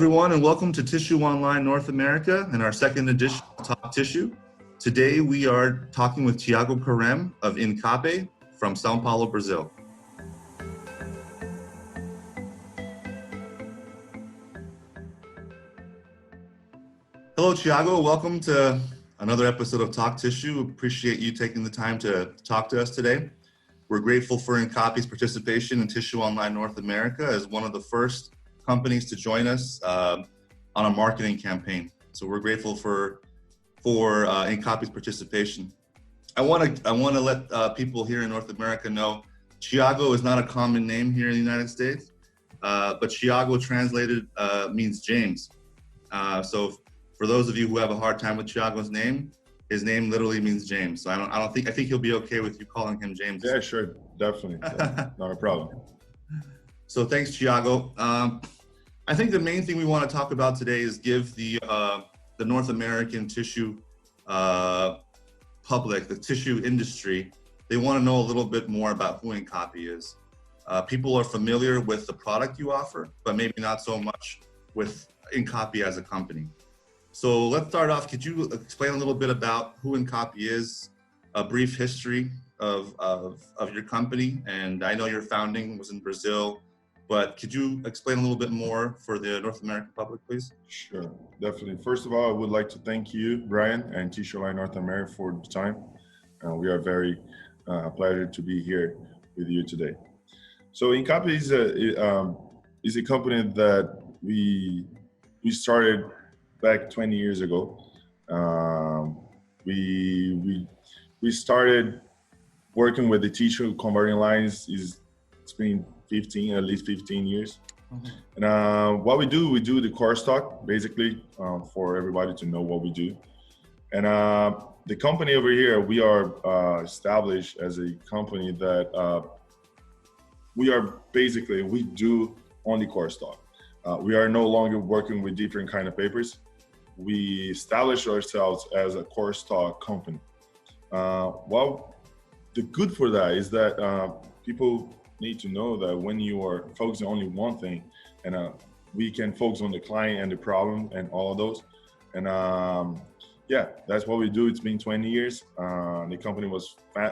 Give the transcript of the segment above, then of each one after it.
everyone, and welcome to Tissue Online North America and our second edition of Talk Tissue. Today, we are talking with Thiago Karam of INCAPE from São Paulo, Brazil. Hello, Thiago. Welcome to another episode of Talk Tissue. Appreciate you taking the time to talk to us today. We're grateful for INCAPE's participation in Tissue Online North America as one of the first companies to join us on a marketing campaign. So we're grateful for INCAPE's participation. I want to let people here in North America know Thiago is not a common name here in the United States, but Thiago translated means James. So for those of you who have a hard time with Thiago's name, his name literally means James. So I think he'll be okay with you calling him James. Yeah, sure, definitely, not a problem. So thanks, Thiago. I think the main thing we want to talk about today is give the North American tissue public, the tissue industry, they want to know a little bit more about who INCAPE is. People are familiar with the product you offer, but maybe not so much with INCAPE as a company. So let's start off. Could you explain a little bit about who INCAPE is, a brief history of your company? And I know your founding was in Brazil, but could you explain a little bit more for the North American public, please? Sure, definitely. First of all, I would like to thank you, Brian, and Tissue Online North America for the time. We are very pleasure to be here with you today. So INCAPE is a company that we started back 20 years ago. We started working with the tissue converting lines. It's been at least 15 years. Mm-hmm. And what we do the Corestock, basically, for everybody to know what we do. And the company over here, we are established as a company that we do only Corestock. We are no longer working with different kind of papers. We established ourselves as a Corestock company. Well, the good for that is that people need to know that when you are focusing on only one thing, and we can focus on the client and the problem and all of those. And yeah, that's what we do. It's been 20 years. The company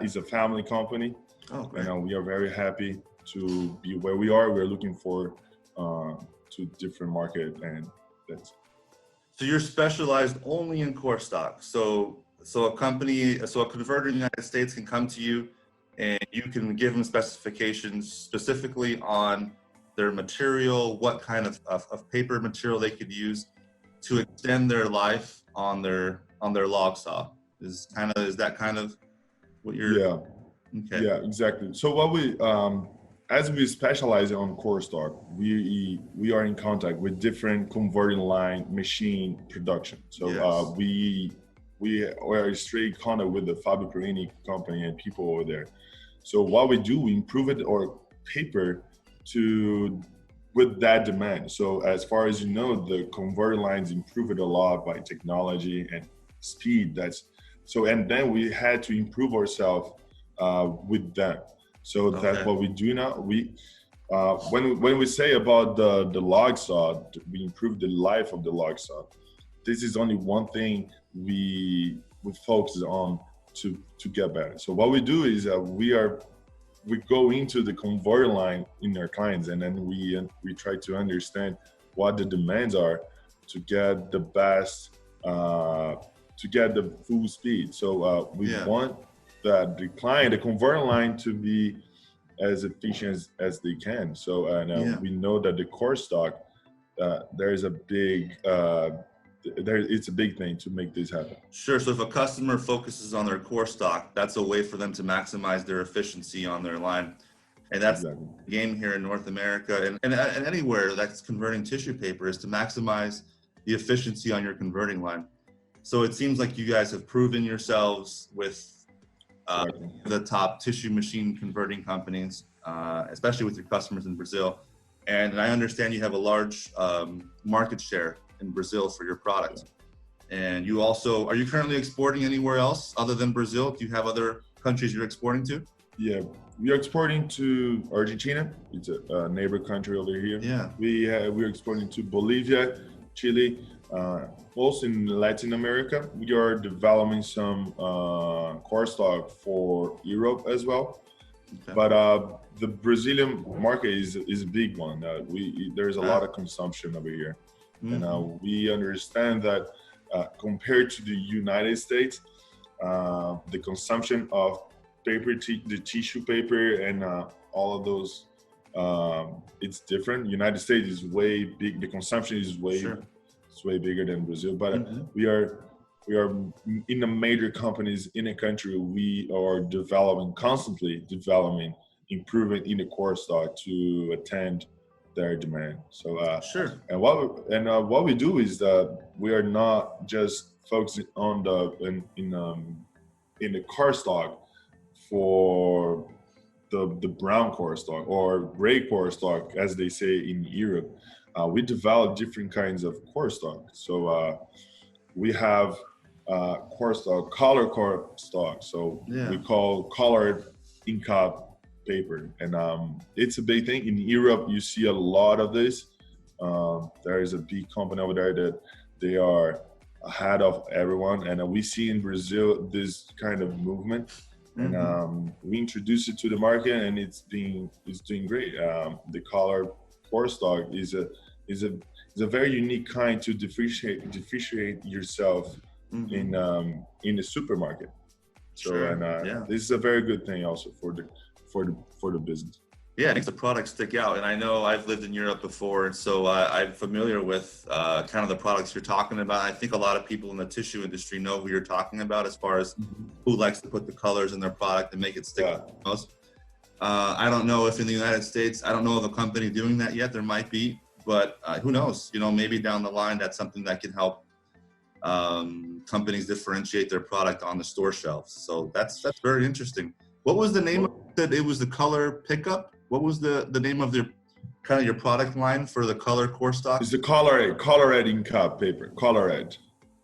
is a family company. Oh, great. And we are very happy to be where we are. We're looking for to different market, and that's. So you're specialized only in Corestock. So a converter in the United States can come to you and you can give them specifications specifically on their material, what kind of paper material they could use to extend their life on their log saw. Is that kind of what you're? Yeah. Okay. Yeah, exactly. So what we as we specialize on Corestock, we are in contact with different converting line machine production. So yes. We are straight contact with the Fabio Perini company and people over there. So what we do, we improve it or paper with that demand. So as far as you know, the converting lines improve it a lot by technology and speed. And then we had to improve ourselves with them. So that's what we do now. When we say about the log saw, we improve the life of the log saw. This is only one thing we focus on to get better. So what we do is we go into the converter line in our clients, and then we try to understand what the demands are to get the best, to get the full speed. So we want that the client, the converter line, to be as efficient as they can. So we know that the Corestock, there's a big, it's a big thing to make this happen. Sure. So if a customer focuses on their Corestock, that's a way for them to maximize their efficiency on their line. And that's exactly the game here in North America and anywhere that's converting tissue paper, is to maximize the efficiency on your converting line. So it seems like you guys have proven yourselves with the top tissue machine converting companies, especially with your customers in Brazil. And I understand you have a large market share in Brazil for your product. And are you currently exporting anywhere else other than Brazil? Do you have other countries you're exporting to? Yeah, we are exporting to Argentina. It's a neighbor country over here. Yeah. We're exporting to Bolivia, Chile, also in Latin America. We are developing some core stock for Europe as well. Okay. But the Brazilian market is a big one. There's a lot of consumption over here, and we understand that compared to the United States, the consumption of paper, the tissue paper, and all of those, it's different. United States is way big. The consumption is way Sure. it's way bigger than Brazil. But we are in the major companies in the country. We are constantly developing, improving in the core stock to attend their demand. So Sure. and what we do is that we are not just focusing on in the car stock for the brown core stock or gray core stock, as they say in Europe. We develop different kinds of core stock. So we have core stock, color core stock. So we call colored INCAPE paper, and it's a big thing in Europe. You see a lot of this. There is a big company over there that they are ahead of everyone, and we see in Brazil this kind of movement, and we introduce it to the market, and it's doing great. The color core stock is a very unique kind to differentiate yourself in the supermarket. So this is a very good thing also for the business. Yeah, it makes the products stick out. And I know I've lived in Europe before, so I'm familiar with kind of the products you're talking about. I think a lot of people in the tissue industry know who you're talking about as far as who likes to put the colors in their product and make it stick out the most. I don't know if in the United States, I don't know of a company doing that yet. There might be, but who knows? You know, maybe down the line, that's something that can help companies differentiate their product on the store shelves. So that's very interesting. What was the name of it? It was the color pickup. What was the name of your product line for the color core stock? It's the colored INCAPE paper, colored.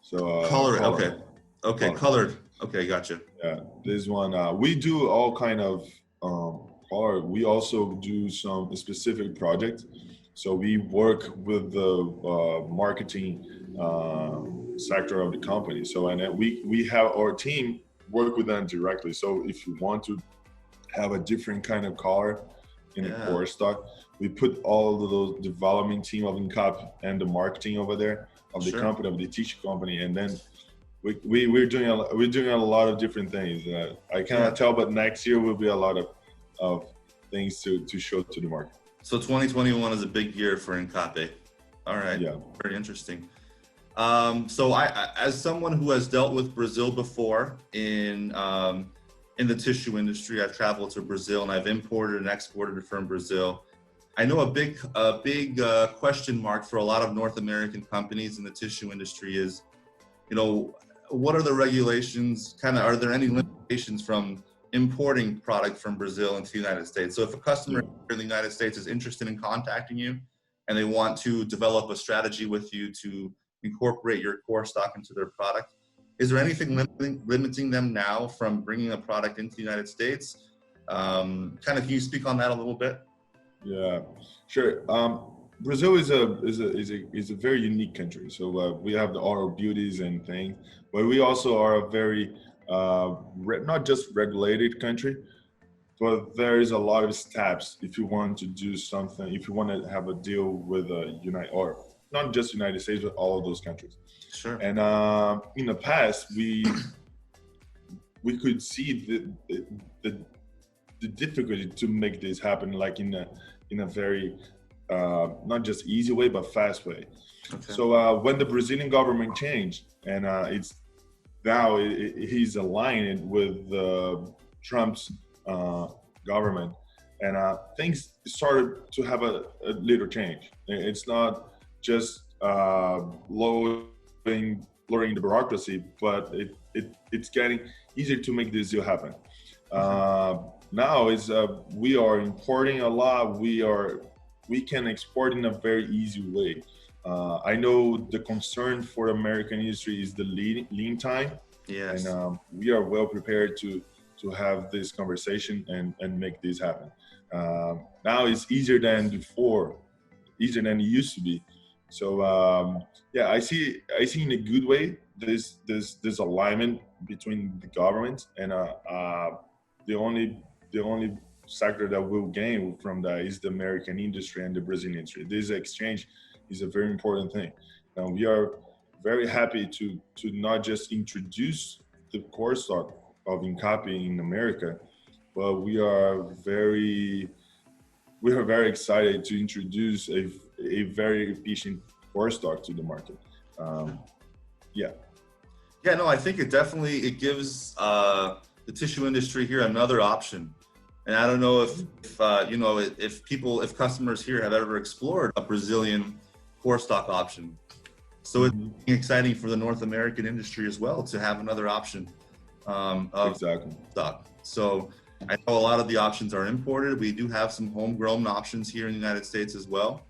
So colored. Okay, colored. Okay, gotcha. Yeah, this one we do all kind of color. We also do some specific projects. So we work with the marketing sector of the company. So and then we have our team work with them directly. So if you want to have a different kind of color in the core stock, we put all of those development team of INCAPE and the marketing over there of the company, of the tissue company, and then we're doing a lot of different things. I cannot tell, but next year will be a lot of things to show to the market. So 2021 is a big year for INCAPE. All right. Yeah. Very interesting. So I, as someone who has dealt with Brazil before in the tissue industry, I've traveled to Brazil and I've imported and exported from Brazil. I know a big question mark for a lot of North American companies in the tissue industry is, you know, what are the regulations? Are there any limitations from importing product from Brazil into the United States? So if a customer in the United States is interested in contacting you and they want to develop a strategy with you to incorporate your core stock into their product, is there anything limiting them now from bringing a product into the United States? Can you speak on that a little bit? Yeah, sure. Brazil is a very unique country. So we have all our beauties and things, but we also are a very not just regulated country, but there is a lot of steps if you want to do something. If you want to have a deal with or not just United States, but all of those countries. Sure. And in the past, we could see the difficulty to make this happen, like in a very not just easy way, but fast way. Okay. So when the Brazilian government changed, and he's aligned with Trump's government, and things started to have a little change. It's not just lowering the bureaucracy, but it's getting easier to make this deal happen. Now we are importing a lot. We can export in a very easy way. I know the concern for the American industry is the lead time. Yes. And we are well prepared to to have this conversation and make this happen. Now it's easier than before, easier than it used to be. So yeah, I see in a good way this alignment between the government and the only sector that will gain from that is the American industry and the Brazilian industry. This exchange is a very important thing. And we are very happy to not just introduce the Corestock of INCAPE in America, but we are very excited to introduce a very efficient Corestock to the market. Yeah. Yeah, no, I think it gives the tissue industry here another option. And I don't know if customers here have ever explored a Brazilian Corestock option. So it's exciting for the North American industry as well to have another option of Exactly. stock. So I know a lot of the options are imported. We do have some homegrown options here in the United States as well.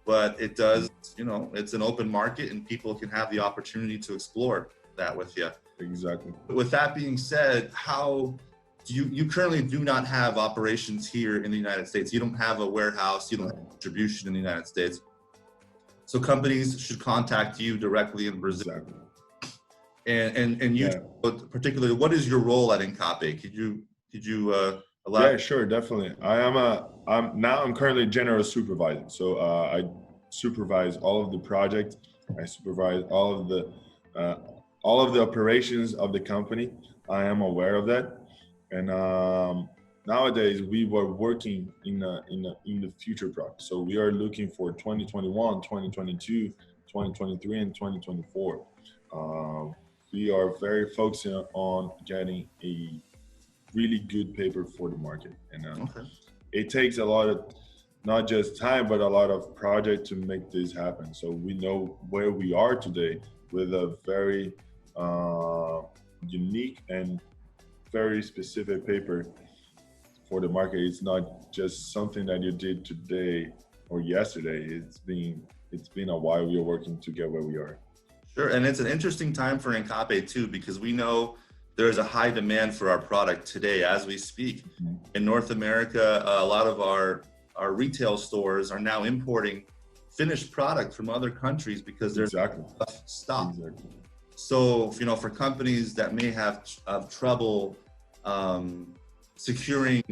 But it does, it's an open market and people can have the opportunity to explore that with you. Exactly. With that being said, how do you currently do not have operations here in the United States? You don't have a warehouse, you don't have distribution in the United States. So companies should contact you directly in Brazil. Exactly. And you, particularly, what is your role at INCAPE? Could you elaborate? Yeah, sure, definitely. I'm currently general supervisor. So I supervise all of the projects. I supervise all of the operations of the company. I am aware of that. And nowadays we were working in the future project. So we are looking for 2021, 2022, 2023, and 2024. We are very focused on getting a really good paper for the market, and it takes a lot of not just time but a lot of project to make this happen. So we know where we are today with a very unique and very specific paper for the market. It's not just something that you did today or yesterday. It's been a while we are working to get where we are. Sure, and it's an interesting time for INCAPE too, because we know there's a high demand for our product today as we speak. In North America, a lot of our retail stores are now importing finished product from other countries because there's enough stock. Exactly. So, for companies that may have trouble securing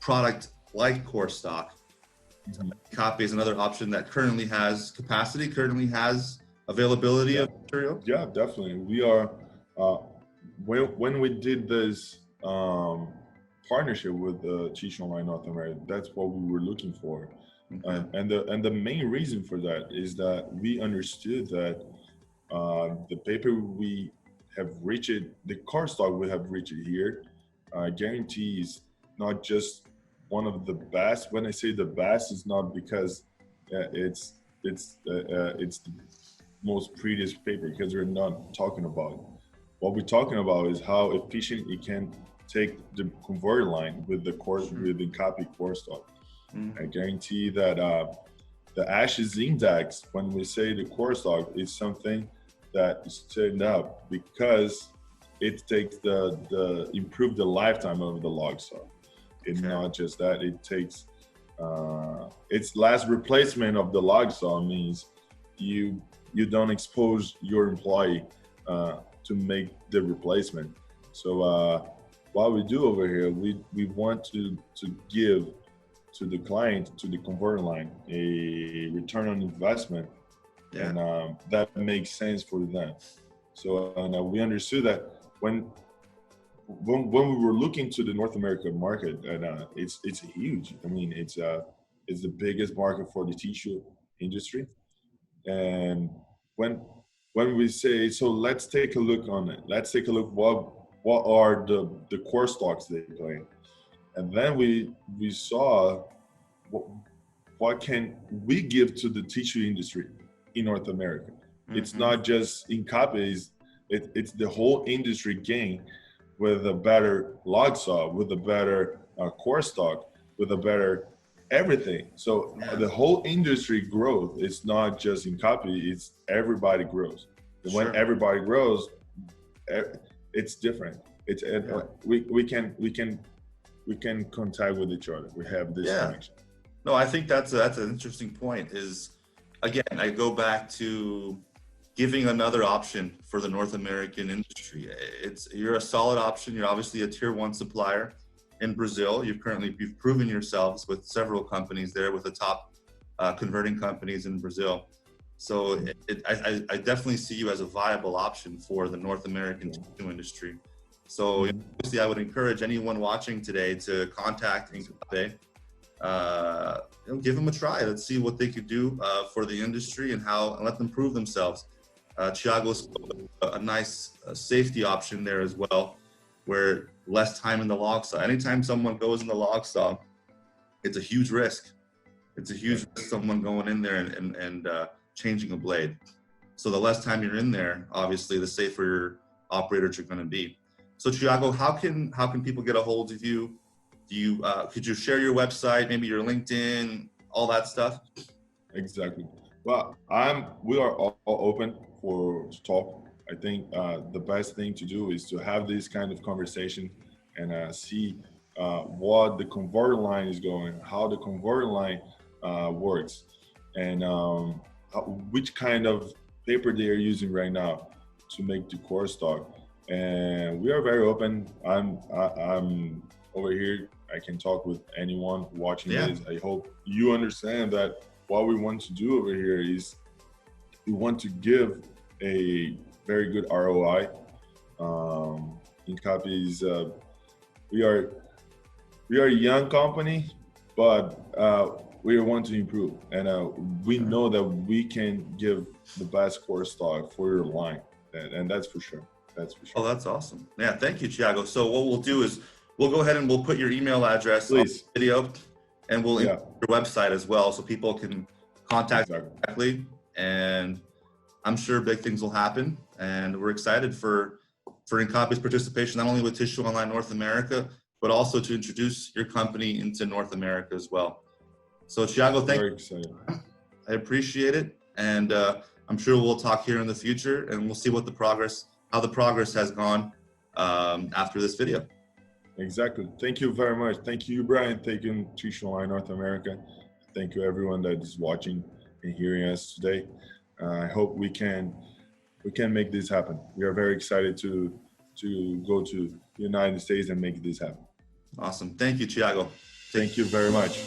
product like Corestock, INCAPE is another option that currently has capacity, currently has availability of material. Yeah, definitely. We are when we did this partnership with Tissue Online North America, that's what we were looking for. And the main reason for that is that we understood that the paper we have reached, the Corestock we have reached here, guarantees not just one of the best. When I say the best, it's not because it's the most prettiest paper, because we're not talking about it. What we're talking about is how efficient it can take the converter line with the INCAPE Corestock. I guarantee that the ashes index, when we say the Corestock, is something that is turned up because it takes improve the lifetime of the log saw. It's not just that, it takes its last replacement of the log saw means you don't expose your employee to make the replacement. So what we do over here, we want to give to the client, to the converter line, a return on investment, and that makes sense for them. So we understood that when we were looking to the North American market, and it's huge. I mean, it's the biggest market for the tissue industry. And when we say, so let's take a look on it. Let's take a look what are the Corestocks they play, and then we saw what can we give to the tissue industry in North America. It's not just INCAPEs, it's the whole industry gain with a better log saw, with a better Corestock, with a better everything. So the whole industry growth, it's not just INCAPE, it's everybody grows. And when everybody grows, it's different. we can contact with each other. We have this connection. No, I think that's an interesting point. Is again, I go back to giving another option for the North American industry. You're a solid option. You're obviously a tier 1 supplier in Brazil. You've proven yourselves with several companies there, with the top converting companies in Brazil. So I definitely see you as a viable option for the North American tissue industry. So obviously, I would encourage anyone watching today to contact INCAPE. Give them a try. Let's see what they could do for the industry and let them prove themselves. Thiago's a nice safety option there as well, where less time in the log saw. Anytime someone goes in the log saw, it's a huge risk. It's a huge risk, someone going in there and changing a blade. So the less time you're in there, obviously, the safer your operators are going to be. So Thiago, how can people get a hold of you? Could you share your website, maybe your LinkedIn, all that stuff? Exactly. Well, we are all open for talk. I think the best thing to do is to have this kind of conversation and see what the converter line is going, how the converter line works, and which kind of paper they are using right now to make the Corestock. And we are very open. I'm over here. I can talk with anyone watching this. I hope you understand that what we want to do over here is we want to give a very good ROI. INCAPEs, we are a young company, but we want to improve, and we know that we can give the best Corestock for your line, and that's for sure. That's for sure. Oh, that's awesome. Yeah, thank you, Thiago. So what we'll do is we'll go ahead and we'll put your email address on the video, and we'll include your website as well, so people can contact you directly. And I'm sure big things will happen, and we're excited for INCAPE's participation, not only with Tissue Online North America, but also to introduce your company into North America as well. So Thiago, thank you. I appreciate it, and I'm sure we'll talk here in the future, and we'll see how the progress has gone after this video. Exactly. Thank you very much. Thank you, Brian. Thank you, Tissue Online North America. Thank you, everyone that is watching and hearing us today. I hope we can make this happen. We are very excited to go to the United States and make this happen. Awesome. Thank you, Thiago. Thank you very much.